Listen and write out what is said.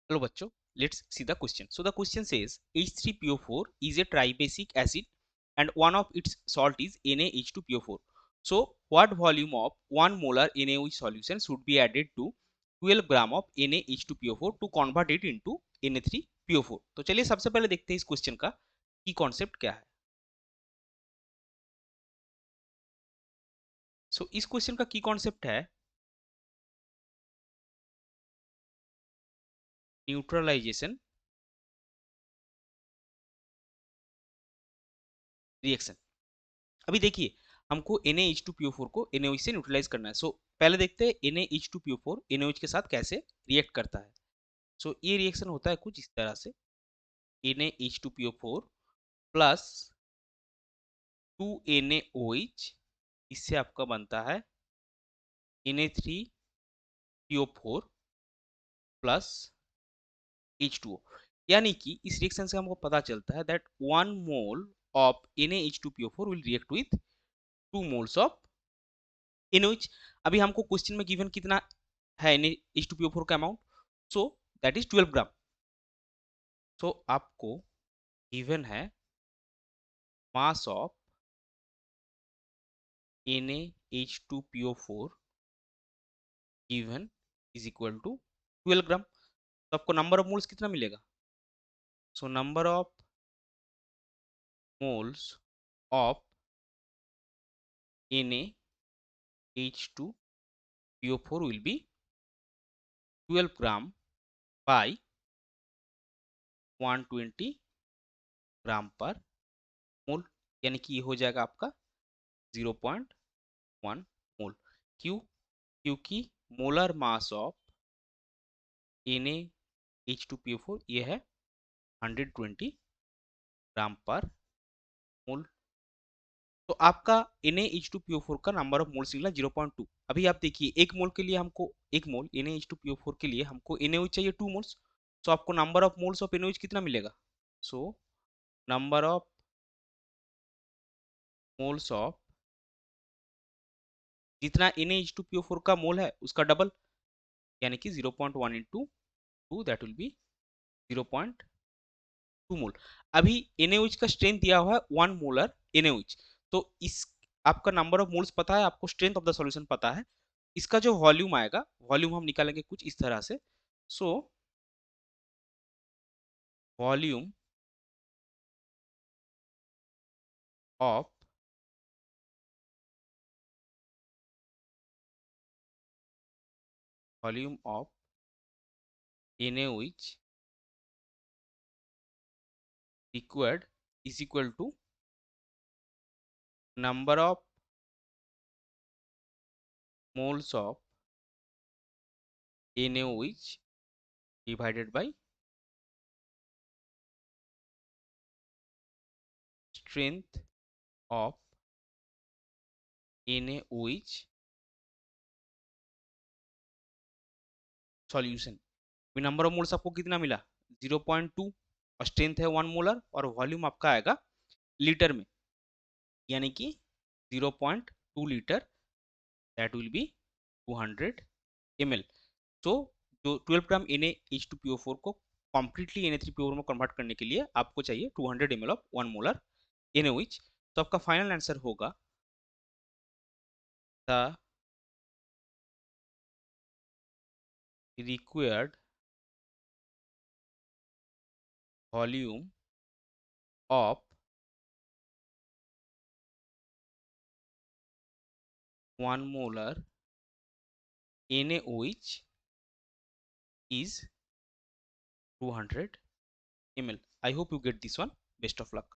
Hello बच्चों, let's see the question. So the question says H3PO4 is a tribasic acid and one of its salt is NaH2PO4. So what volume of 1 molar NaOH solution should be added to 12 gram of NaH2PO4 to convert it into Na3PO4? तो चलिए सबसे पहले देखते हैं इस question का की concept क्या है. सो इस क्वेश्चन का की कॉन्सेप्ट है न्यूट्रलाइजेशन रिएक्शन. अभी देखिए हमको Na H2PO4 को NaOH से न्यूट्रलाइज करना है. सो पहले देखते हैं Na H2PO4 NaOH के साथ कैसे रिएक्ट करता है. सो ये रिएक्शन होता है कुछ इस तरह से. Na H2PO4 प्लस 2NaOH, इससे आपका बनता है Na3PO4 प्लस H2O. यानी कि इस रिएक्शन से हमको पता चलता है that 1 mole of Na H2PO4 will react with 2 moles of NaOH. अभी हमको क्वेश्चन में गिवन कितना है Na H2PO4 का amount. So that is 12 gram. So आपको गिवन है mass of Na H2PO4 given is equal to 12 gram. तो आपको नंबर ऑफ मोल्स कितना मिलेगा. So number of moles of Na H2PO4 will be 12 gram by 120 gram per mole. यानी कि ये हो जाएगा आपका 0.1 मोल. क्यों? क्योंकि molar mass of Na H2PO4 ये है 120 ग्राम पर मोल. तो आपका Na H2PO4 का नंबर ऑफ मोल्स निकला 0.2. अभी आप देखिए एक मोल के लिए हमको एक मोल Na H2PO4 के लिए हमको NaOH चाहिए 2 मोल्स. तो आपको number of moles of NaOH कितना मिलेगा. So number of moles of जितना Na H2PO4 का मोल है उसका डबल, यानी कि 0.1 इंटू 2 दैट विल बी 0.2 मोल. अभी NaOH का स्ट्रेंथ दिया हुआ है 1 मोलर NaOH. तो इस आपका नंबर ऑफ मोल्स पता है, आपको स्ट्रेंथ ऑफ द सॉल्यूशन पता है. इसका जो वॉल्यूम आएगा वॉल्यूम हम निकालेंगे कुछ इस तरह से. So volume of volume of NaOH required is equal to number of moles of NaOH divided by strength of NaOH solution. Number of moles आपको कितना मिला 0.2 और स्ट्रेंथ है 1 मोलर और वॉल्यूम आपका आएगा लीटर में, यानी कि 0.2 litre that will be 200 ml. तो जो 12 ग्राम Na H2PO4 को कम्प्लीटली Na3PO4 में कन्वर्ट करने के लिए आपको चाहिए 200 ml ऑफ 1 मोलर NaOH. तो आपका फाइनल आंसर होगा the required volume of 1 molar NaOH is 200 ml. I hope you get this one. Best of luck.